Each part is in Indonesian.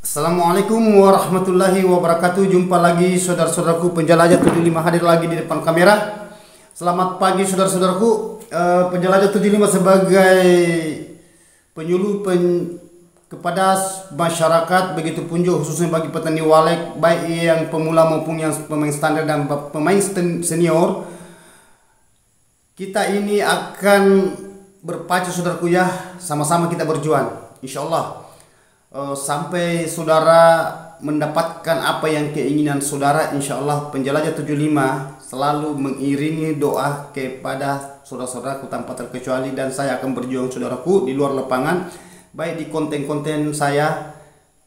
Assalamualaikum warahmatullahi wabarakatuh. Jumpa lagi saudara-saudaraku penjelajah 75 hadir lagi di depan kamera. Selamat pagi saudara-saudaraku. Penjelajah 75 sebagai penyuluh kepada masyarakat, begitu pun juga khususnya bagi petani walek, baik yang pemula maupun yang pemain standar dan pemain senior. Kita ini akan berpacu saudaraku ya, sama-sama kita berjuang insyaallah. Sampai saudara mendapatkan apa yang keinginan saudara, insyaallah penjelajah 75 selalu mengiringi doa kepada saudara-saudaraku tanpa terkecuali, dan saya akan berjuang saudaraku di luar lapangan, baik di konten-konten saya,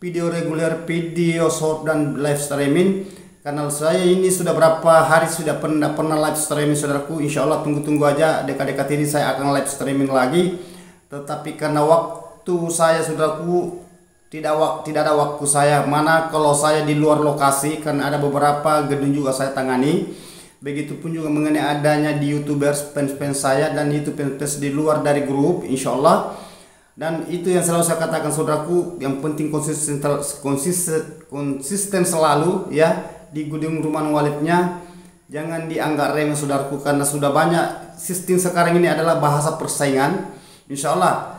video reguler, video short dan live streaming. Kanal saya ini sudah berapa hari sudah pernah live streaming saudaraku. Insyaallah tunggu-tunggu aja, dekat-dekat ini saya akan live streaming lagi. Tetapi karena waktu saya saudaraku tidak ada waktu saya, mana kalau saya di luar lokasi, karena ada beberapa gedung juga saya tangani. Begitupun juga mengenai adanya di YouTubers fans saya dan YouTube fans di luar dari grup, insyaallah. Dan itu yang selalu saya katakan saudaraku, yang penting konsisten selalu ya di gedung rumah walidnya. Jangan dianggap remeh saudaraku, karena sudah banyak sistem sekarang ini adalah bahasa persaingan. Insyaallah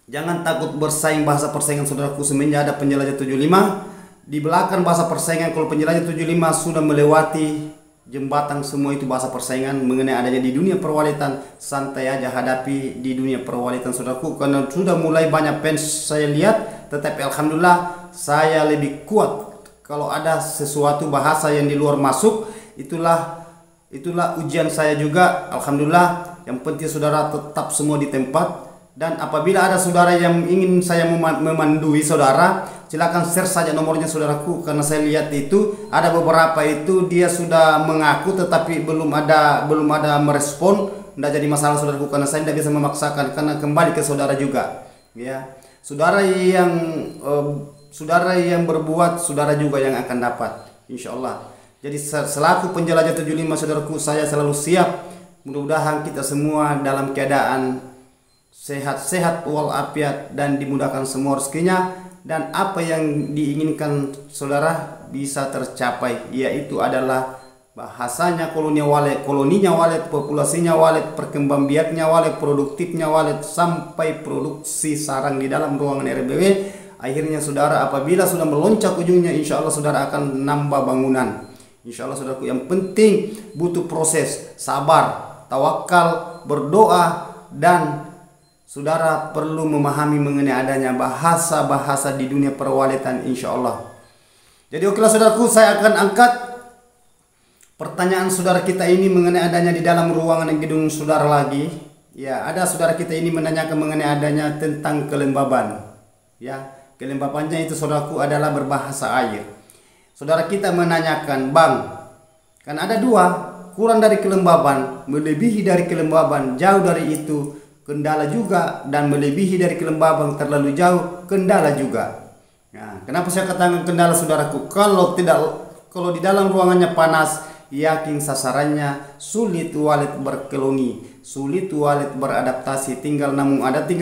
jangan takut bersaing, bahasa persaingan saudaraku, semenjak ada penjelajah 75. Di belakang bahasa persaingan, kalau penjelajah 75 sudah melewati jembatan semua itu bahasa persaingan mengenai adanya di dunia perwalitan, santai aja hadapi di dunia perwalitan saudaraku, karena sudah mulai banyak fans saya lihat. Tetapi alhamdulillah saya lebih kuat kalau ada sesuatu bahasa yang di luar masuk, itulah ujian saya juga. Alhamdulillah, yang penting saudara tetap semua di tempat. Dan apabila ada saudara yang ingin saya memandui saudara, silakan share saja nomornya saudaraku, karena saya lihat itu ada beberapa itu dia sudah mengaku tetapi belum ada merespon. Tidak jadi masalah saudaraku, karena saya tidak bisa memaksakan, karena kembali ke saudara juga ya. Saudara yang berbuat, saudara juga yang akan dapat insyaallah. Jadi selaku penjelajah 75 saudaraku, saya selalu siap. Mudah-mudahan kita semua dalam keadaan sehat-sehat walafiat dan dimudahkan semua rezekinya, dan apa yang diinginkan saudara bisa tercapai, yaitu adalah bahasanya koloninya walet, populasinya walet, perkembangbiaknya walet, produktifnya walet, sampai produksi sarang di dalam ruangan RBW. Akhirnya saudara apabila sudah melonjak ujungnya, insyaallah saudara akan nambah bangunan insyaallah saudaraku. Yang penting butuh proses, sabar, tawakal, berdoa, dan saudara perlu memahami mengenai adanya bahasa-bahasa di dunia perwalitan insyaallah. Jadi okelah saudaraku, saya akan angkat pertanyaan saudara kita ini mengenai adanya di dalam ruangan gedung saudara lagi. Ya, ada saudara kita ini menanyakan mengenai adanya tentang kelembaban. Ya, kelembabannya itu saudaraku adalah berbahasa air. Saudara kita menanyakan, "Bang, kan ada dua, kurang dari kelembaban, melebihi dari kelembaban, jauh dari itu kendala juga, dan melebihi dari kelembaban terlalu jauh kendala juga." Nah, kenapa saya katakan kendala saudaraku? Kalau di dalam ruangannya panas, yakin sasarannya, sulit walet berkeloni, sulit walet beradaptasi, tinggal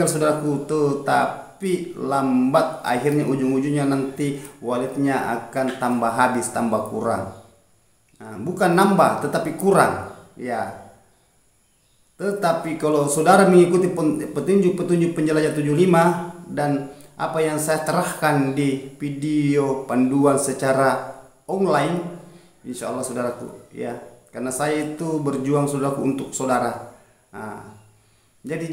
saudaraku, tetapi lambat, akhirnya ujung-ujungnya nanti waletnya akan tambah habis, tambah kurang. Nah, bukan nambah tetapi kurang ya. Tetapi kalau saudara mengikuti petunjuk penjelajah 75 dan apa yang saya terahkan di video panduan secara online, insyaallah saudaraku ya, karena saya itu berjuang saudaraku untuk saudara. Nah, jadi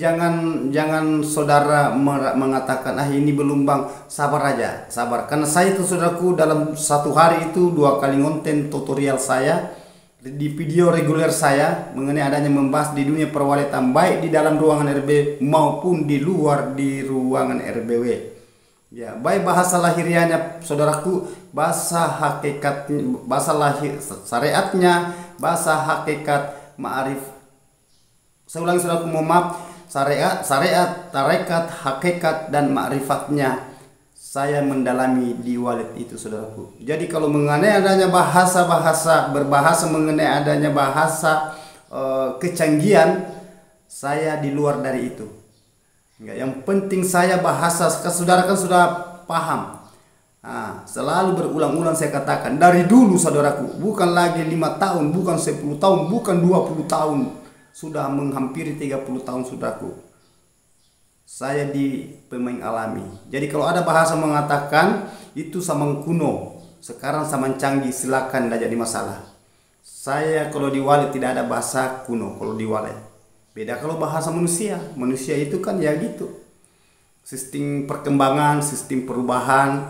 jangan saudara mengatakan ini belum bang, sabar aja, sabar, karena saya itu saudaraku dalam satu hari itu 2 kali konten tutorial saya di video reguler saya mengenai adanya membahas di dunia perwalitan, baik di dalam ruangan RB maupun di luar di ruangan RBW ya, baik bahasa lahiriahnya saudaraku, bahasa hakikat, bahasa lahir syariatnya, bahasa hakikat ma'arif. Saya ulangi saudaraku, mohon maaf, syariat, tarekat, hakikat dan ma'rifatnya saya mendalami di walid itu saudaraku. Jadi kalau mengenai adanya bahasa-bahasa, berbahasa mengenai adanya bahasa kecanggihan, saya di luar dari itu. Enggak, yang penting saya bahasa, saudara kan sudah paham. Selalu berulang-ulang saya katakan dari dulu saudaraku, bukan lagi 5 tahun, bukan 10 tahun, bukan 20 tahun, sudah menghampiri 30 tahun saudaraku. Saya di pemain alami. Jadi kalau ada bahasa mengatakan itu sama kuno, sekarang sama canggih, silakan, tidak jadi masalah. Saya kalau di Walet tidak ada bahasa kuno kalau di Walet. Beda kalau bahasa manusia. Manusia itu kan ya gitu. Sistem perkembangan, sistem perubahan,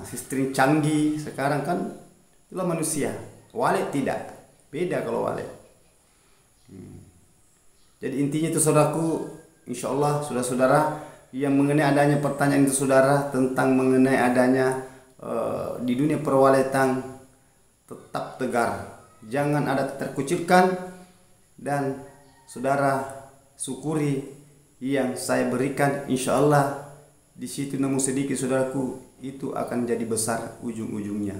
sistem canggih sekarang kan itulah manusia. Walet tidak, beda kalau Walet. Jadi intinya itu saudaraku, insya Allah saudara-saudara yang mengenai adanya pertanyaan itu saudara tentang mengenai adanya di dunia perwaletan, tetap tegar, jangan ada terkucilkan, dan saudara syukuri yang saya berikan, insya Allah di situ namun sedikit saudaraku itu akan jadi besar ujung-ujungnya.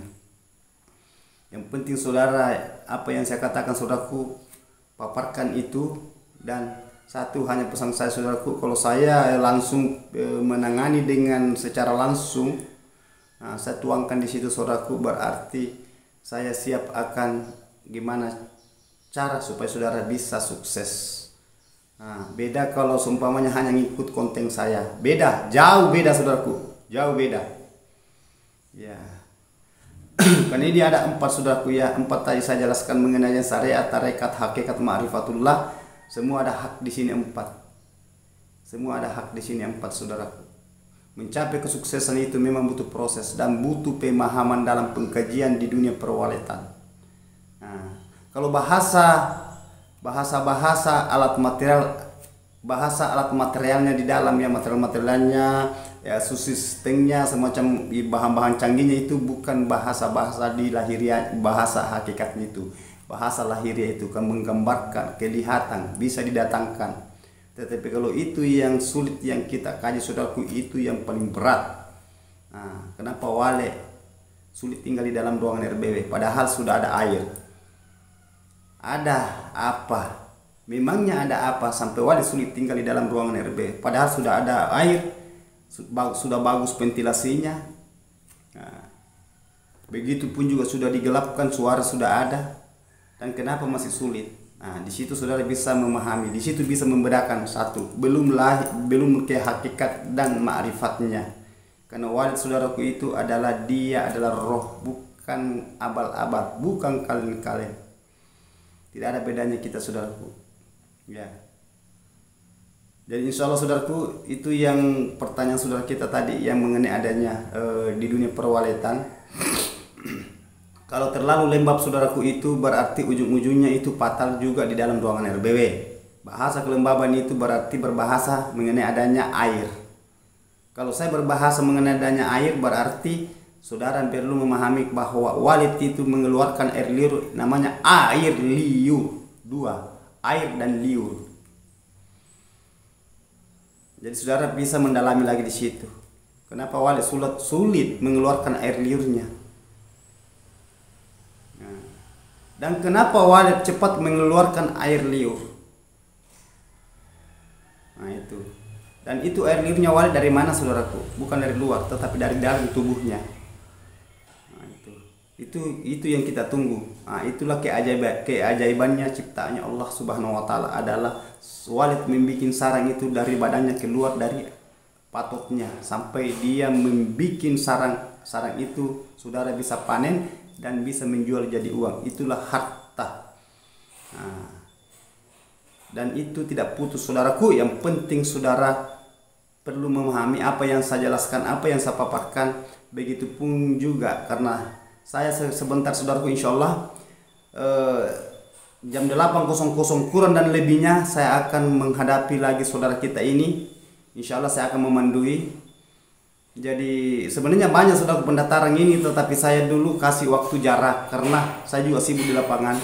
Yang penting saudara, apa yang saya katakan saudaraku, paparkan itu. Dan satu hanya pesan saya saudaraku, kalau saya langsung menangani dengan secara langsung, saya tuangkan di situ saudaraku, berarti saya siap akan gimana cara supaya saudara bisa sukses. Beda kalau seumpamanya hanya ngikut konten saya, beda, jauh beda saudaraku, jauh beda. Ya, karena ini ada 4 saudaraku ya, 4 tadi saya jelaskan mengenai syariat, tarekat, hakikat, ma'rifatullah. Semua ada hak di sini 4. Semua ada hak di sini 4 saudaraku. Mencapai kesuksesan itu memang butuh proses dan butuh pemahaman dalam pengkajian di dunia perwaletan. Kalau bahasa alat material, bahasa alat materialnya di dalam ya, materialnya ya, sistemnya semacam bahan-bahan canggihnya itu bukan bahasa di lahiriah, bahasa hakikatnya itu. Bahasa lahiriah itu kan menggambarkan, kelihatan, bisa didatangkan. Tetapi kalau itu yang sulit yang kita kaji saudaraku, itu yang paling berat. Kenapa Walet sulit tinggal di dalam ruangan RBW padahal sudah ada air? Ada apa? Memangnya ada apa sampai Walet sulit tinggal di dalam ruangan RBW padahal sudah ada air, sudah bagus ventilasinya. Begitupun juga sudah digelapkan, suara sudah ada. Dan kenapa masih sulit? Di situ saudara bisa memahami, di situ bisa membedakan satu, belum ke hakikat dan ma'rifatnya. Karena Walet saudaraku itu adalah dia adalah roh, bukan abal-abal, bukan kalian. Tidak ada bedanya kita saudaraku. Ya. Jadi insya Allah saudaraku, itu yang pertanyaan saudara kita tadi yang mengenai adanya di dunia perwaletan. Kalau terlalu lembab saudaraku itu berarti ujung-ujungnya itu fatal juga di dalam ruangan RBW. Bahasa kelembaban itu berarti berbahasa mengenai adanya air. Kalau saya berbahasa mengenai adanya air berarti saudara perlu memahami bahwa Walet itu mengeluarkan air liur, namanya air liur. 2, air dan liur. Jadi saudara bisa mendalami lagi di situ. Kenapa Walet sulit mengeluarkan air liurnya? Dan kenapa Walet cepat mengeluarkan air liur? Itu. Dan itu air liurnya Walet dari mana saudaraku? Bukan dari luar, tetapi dari dalam tubuhnya. Itu yang kita tunggu. Itulah keajaibannya ciptaannya Allah Subhanahu wa taala adalah Walet membuat sarang itu dari badannya keluar dari patoknya sampai dia membuat sarang itu saudara bisa panen dan bisa menjual jadi uang. Itulah harta. Dan itu tidak putus saudaraku. Yang penting saudara perlu memahami apa yang saya jelaskan, apa yang saya paparkan. Begitupun juga karena saya sebentar saudaraku, insya Allah jam 8.00 kurang dan lebihnya saya akan menghadapi lagi saudara kita ini. Insya Allah saya akan memandui. Jadi sebenarnya banyak saudara pendaftaran ini, tetapi saya dulu kasih waktu jarak karena saya juga sibuk di lapangan.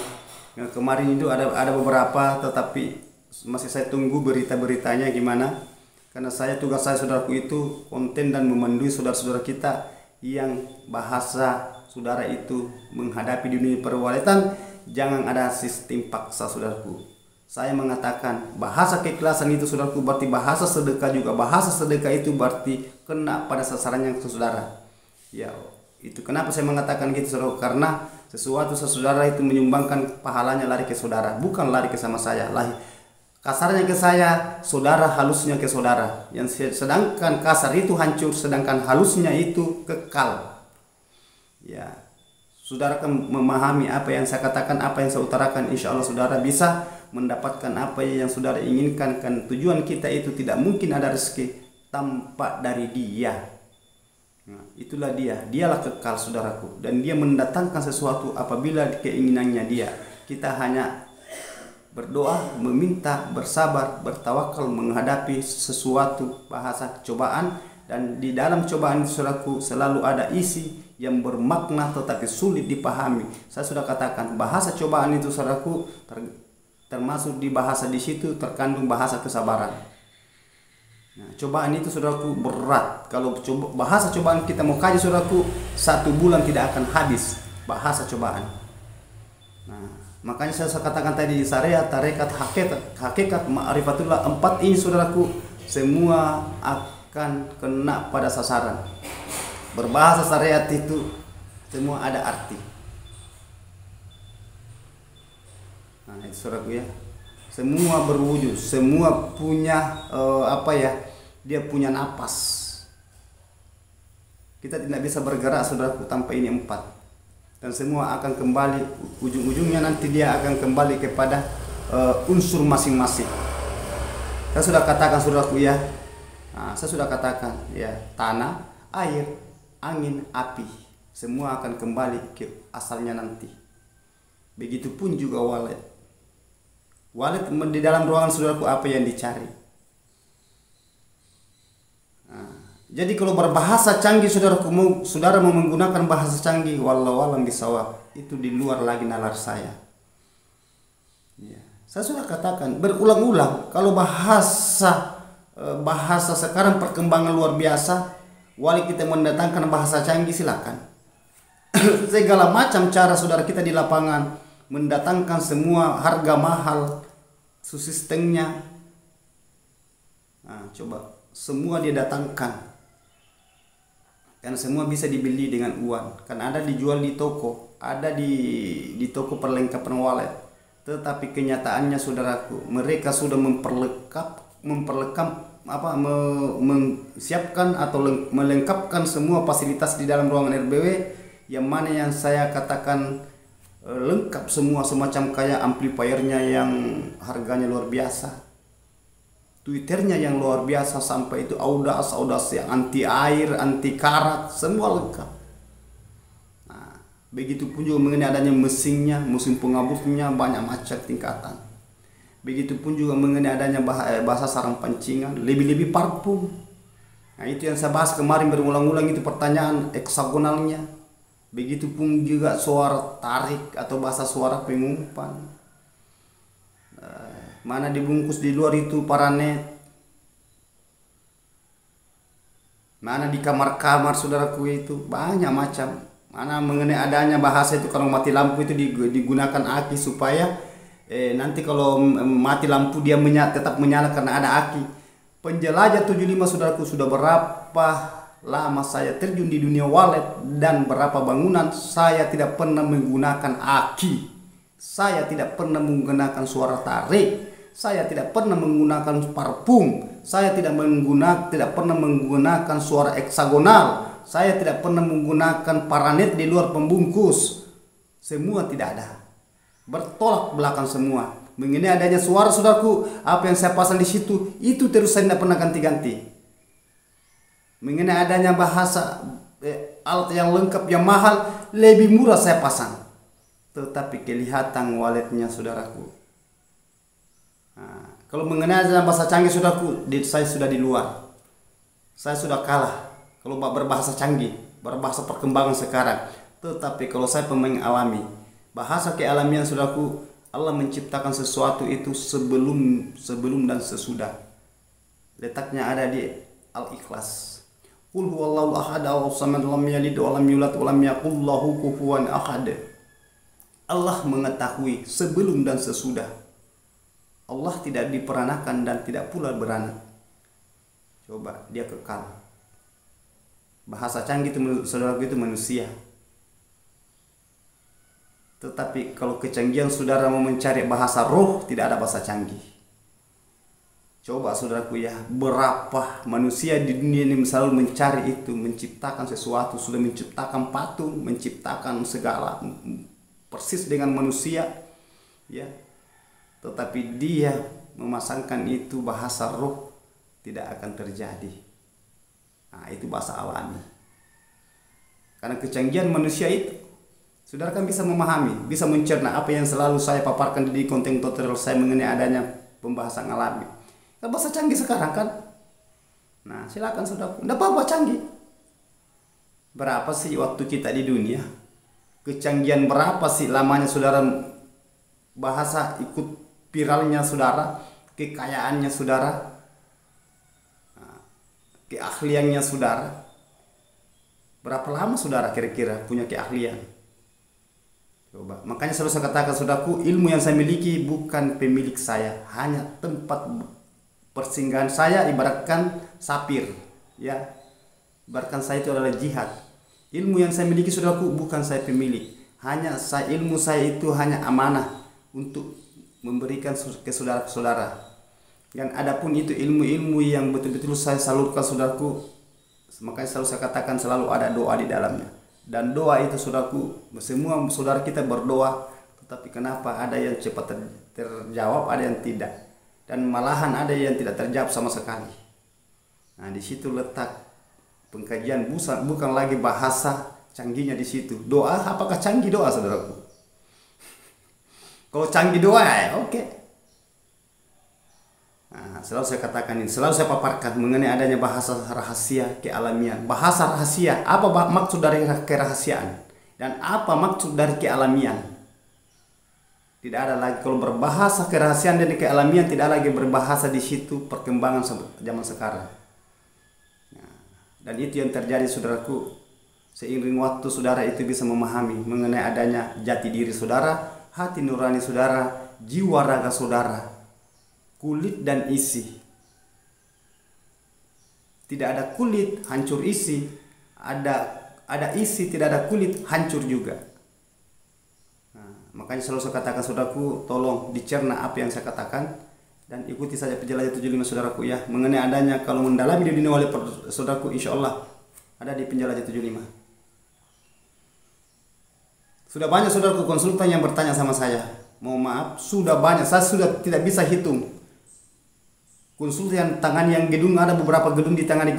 Kemarin itu ada beberapa, tetapi masih saya tunggu berita-beritanya gimana. Karena tugas saya saudaraku itu konten dan memandui saudara-saudara kita yang bahasa saudara itu menghadapi dunia perwaletan. Jangan ada sistem paksa saudaraku. saya mengatakan bahasa keikhlasan itu saudaraku berarti bahasa sedekah juga. Bahasa sedekah itu berarti kena pada sasarannya saudara. Ya, itu kenapa saya mengatakan gitu saudara, karena sesuatu saudara itu menyumbangkan pahalanya lari ke saudara, bukan lari ke sama saya. Kasarnya ke saya, saudara halusnya ke saudara. Yang sedangkan kasar itu hancur, sedangkan halusnya itu kekal. Ya, saudara akan memahami apa yang saya katakan, apa yang saya utarakan. Insya Allah saudara bisa mendapatkan apa yang saudara inginkan. Kan tujuan kita itu tidak mungkin ada rezeki tanpa dari Dia. Nah, itulah Dia. Dialah kekal saudaraku, dan Dia mendatangkan sesuatu apabila keinginannya Dia. Kita hanya berdoa, meminta, bersabar, bertawakal menghadapi sesuatu bahasa cobaan. Dan di dalam cobaan saudaraku selalu ada isi yang bermakna tetapi sulit dipahami. Saya sudah katakan bahasa cobaan itu saudaraku termasuk di bahasa di situ terkandung bahasa kesabaran. Nah, cobaan itu saudaraku berat. Kalau bahasa cobaan kita mau kaji saudaraku 1 bulan tidak akan habis bahasa cobaan. Nah, makanya saya katakan tadi syariat, tarekat, hakikat, ma'rifatullah, 4 ini saudaraku semua akan kena pada sasaran. Berbahasa syariat itu semua ada arti. Nah, itu saudaraku ya. Semua berwujud, semua punya dia punya napas. Kita tidak bisa bergerak saudaraku tanpa ini 4. Dan semua akan kembali, ujung-ujungnya nanti dia akan kembali kepada unsur masing-masing. Saya sudah katakan saudaraku ya. Nah, saya sudah katakan ya, tanah, air, angin, api, semua akan kembali ke asalnya nanti. Begitupun juga walet. Walet di dalam ruangan saudaraku apa yang dicari. Nah, jadi kalau berbahasa canggih saudaraku, saudara mau menggunakan bahasa canggih, wallahu alam bisawab, itu di luar lagi nalar saya. Ya, saya sudah katakan berulang-ulang, kalau bahasa sekarang perkembangan luar biasa, wali kita mendatangkan bahasa canggih silakan. Segala macam cara saudara kita di lapangan mendatangkan semua harga mahal, sistemnya. Nah, coba semua dia datangkan. Karena semua bisa dibeli dengan uang. Kan ada dijual di toko, ada di toko perlengkapan wallet. Tetapi kenyataannya saudaraku, mereka sudah menyiapkan atau melengkapkan semua fasilitas di dalam ruangan RBW, yang mana yang saya katakan lengkap semua, semacam kayak amplifiernya yang harganya luar biasa, Twitternya yang luar biasa, sampai itu audas yang anti air, anti karat, semua lengkap. Nah, begitupun juga mengenai adanya mesinnya, mesin pengaburnya banyak macam tingkatan. Begitupun juga mengenai adanya bahasa sarang pancingan, lebih-lebih parfum. Nah, itu yang saya bahas kemarin berulang-ulang, itu pertanyaan heksagonalnya. Begitupun juga suara tarik atau bahasa suara pengumpan. Mana dibungkus di luar itu paranet, mana di kamar-kamar saudaraku itu banyak macam. Mana mengenai adanya bahasa itu kalau mati lampu itu digunakan aki supaya nanti kalau mati lampu dia tetap menyala karena ada aki. Penjelajah 75 saudaraku, sudah berapa lama saya terjun di dunia wallet dan berapa bangunan saya tidak pernah menggunakan aki. Saya tidak pernah menggunakan suara tarik. Saya tidak pernah menggunakan parfum. Saya tidak pernah menggunakan suara heksagonal. Saya tidak pernah menggunakan paranet di luar pembungkus. Semua tidak ada. Bertolak belakang semua. Mengenai adanya suara saudaraku, apa yang saya pasang di situ itu terus saya tidak pernah ganti-ganti. Mengenai adanya bahasa alat yang lengkap yang mahal, lebih murah saya pasang. Tetapi kelihatan walletnya saudaraku. Nah, kalau mengenai bahasa canggih saudaraku, saya sudah di luar. Saya sudah kalah kalau berbahasa canggih, berbahasa perkembangan sekarang. Tetapi kalau saya pemain alami, bahasa kealamian saudaraku, Allah menciptakan sesuatu itu sebelum dan sesudah. Letaknya ada di Al-Ikhlas. Qul huwallahu ahad, Allahu samad, lam yalid wa lam yulad wa lam yakul lahu kufuwan ahad. Allah mengetahui sebelum dan sesudah. Allah tidak diperanakan dan tidak pula beranak. Coba, dia kekal. Bahasa canggih itu saudaraku itu manusia. Tetapi kalau kecanggihan saudara mau mencari bahasa roh, tidak ada bahasa canggih. Coba saudaraku ya, berapa manusia di dunia ini selalu mencari itu, menciptakan sesuatu, sudah menciptakan patung, menciptakan segala persis dengan manusia, ya. Tetapi dia memasangkan itu bahasa roh, tidak akan terjadi. Nah, itu bahasa alami. Karena kecanggihan manusia itu, saudara kan bisa memahami, bisa mencerna apa yang selalu saya paparkan di konten tutorial saya mengenai adanya pembahasan alami. Bahasa canggih sekarang kan. Nah, silakan saudara. Enggak apa-apa canggih. Berapa sih waktu kita di dunia? Kecanggihan berapa sih lamanya saudara bahasa ikut viralnya saudara, kekayaannya saudara, keahliannya saudara. Berapa lama saudara kira-kira punya keahlian? Coba. Makanya selalu saya katakan saudaraku, ilmu yang saya miliki bukan pemilik saya, hanya tempat persinggahan saya, ibaratkan sapir, ya. Ibaratkan saya itu adalah jihad. Ilmu yang saya miliki saudaraku bukan saya pemilik, hanya ilmu saya itu hanya amanah untuk memberikan ke saudara-saudara. Dan adapun itu ilmu-ilmu yang betul-betul saya salurkan saudaraku, makanya selalu saya katakan selalu ada doa di dalamnya. Dan doa itu saudaraku, semua saudara kita berdoa, tetapi kenapa ada yang cepat terjawab, ada yang tidak. Dan malahan ada yang tidak terjawab sama sekali. Nah, di situ letak pengkajian, bukan lagi bahasa canggihnya di situ. Doa, apakah canggih doa saudaraku? Kalau canggih doa ya oke. Nah, selalu saya katakan ini, selalu saya paparkan mengenai adanya bahasa rahasia kealamian. Bahasa rahasia, apa maksud dari kerahasiaan? Dan apa maksud dari kealamian? Tidak ada lagi, kalau berbahasa kerahasiaan dan kealamian, tidak lagi berbahasa di situ perkembangan zaman sekarang. Nah, dan itu yang terjadi saudaraku. Seiring waktu saudara itu bisa memahami mengenai adanya jati diri saudara, hati nurani saudara, jiwa raga saudara, kulit dan isi. Tidak ada kulit, hancur isi. Ada isi, tidak ada kulit, hancur juga. Makanya selalu saya katakan saudaraku, tolong dicerna apa yang saya katakan dan ikuti saja penjelasan 75 saudaraku ya, mengenai adanya kalau mendalami di dunia wali saudaraku, insya Allah ada di penjelasan 75. Sudah banyak saudaraku konsultan yang bertanya sama saya, mohon maaf, sudah banyak, saya sudah tidak bisa hitung konsultan tangan yang gedung, ada beberapa gedung ditangani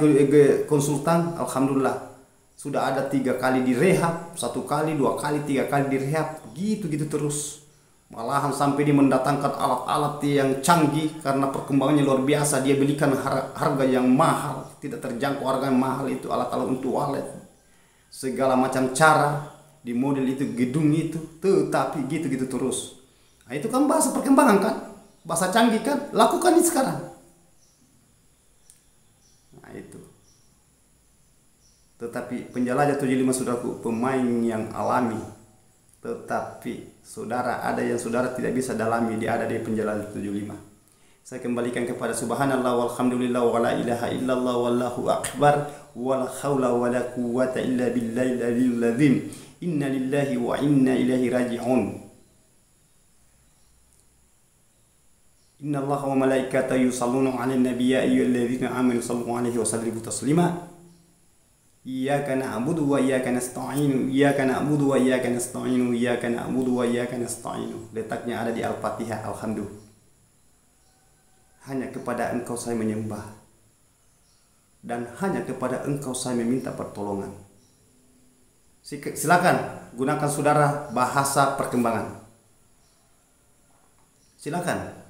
konsultan, alhamdulillah. Sudah ada 3 kali direhab, 1 kali, 2 kali, 3 kali direhab, gitu terus. Malahan sampai dia mendatangkan alat-alat yang canggih karena perkembangannya luar biasa. Dia belikan harga yang mahal, tidak terjangkau harga yang mahal itu, alat-alat untuk walet. Segala macam cara di model itu, gedung itu, tetapi gitu terus. Nah, itu kan bahasa perkembangan kan, bahasa canggih kan, lakukan ini sekarang. Nah, itu. Tetapi penjelajah 75 saudaraku, pemain yang alami. Tetapi saudara, ada yang saudara tidak bisa dalami, dia ada di penjelajah 75. Saya kembalikan kepada subhanallah walhamdulillah wa la ilaha illallah wallahu akbar wa la haula wa la quwwata illa billahil aliyyil azim. Inna lillahi wa inna ilaihi raji'un. Inna allaha wa malaikatahu yusalluna 'alan nabiy ya ayyuhalladzina amanu sallu 'alaihi wa sallimu taslima. Iyyaka na'budu wa iyyaka nasta'in, iyyaka na'budu wa iyyaka nasta'in, iyyaka na'budu wa iyyaka nasta'in. Letaknya ada di Al-Fatihah. Alhamdulillah. Hanya kepada Engkau saya menyembah dan hanya kepada Engkau saya meminta pertolongan. Silakan gunakan saudara bahasa perkembangan. Silakan.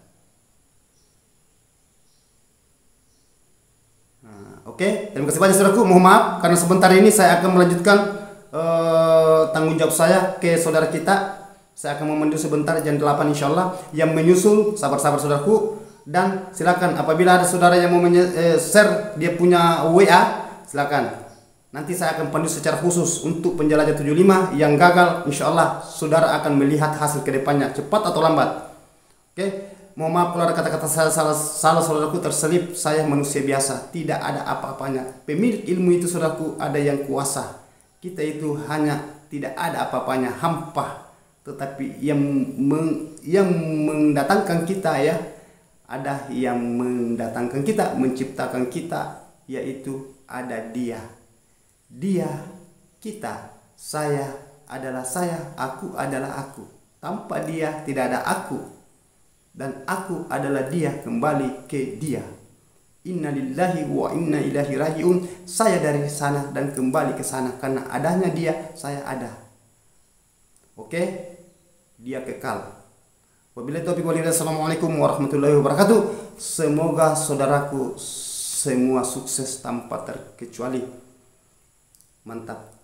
Oke, terima kasih banyak saudaraku. Mohon maaf karena sebentar ini saya akan melanjutkan tanggung jawab saya ke saudara kita. Saya akan memandu sebentar jam 8 insyaallah. Yang menyusul sabar-sabar saudaraku. Dan silakan apabila ada saudara yang mau share dia punya WA, silakan. Nanti saya akan pandu secara khusus untuk penjelajah 75 yang gagal. Insyaallah saudara akan melihat hasil kedepannya cepat atau lambat. Oke. mohon maaf kalau ada kata-kata salah saudaraku, terselip. Saya manusia biasa, tidak ada apa-apanya. Pemilik ilmu itu saudaraku ada yang kuasa. Kita itu hanya tidak ada apa-apanya, hampa. Tetapi yang mendatangkan kita ya, ada yang mendatangkan kita, menciptakan kita, yaitu ada Dia. Dia, kita, saya adalah saya, aku adalah aku. Tanpa Dia tidak ada aku, dan aku adalah Dia, kembali ke Dia. Inna lillahi wa inna ilaihi rajiun. Saya dari sana dan kembali ke sana, karena adanya Dia, saya ada. Oke, Dia kekal. Wabillahi taufiq wal hidayah. Assalamualaikum warahmatullahi wabarakatuh. Semoga saudaraku semua sukses tanpa terkecuali. Mantap.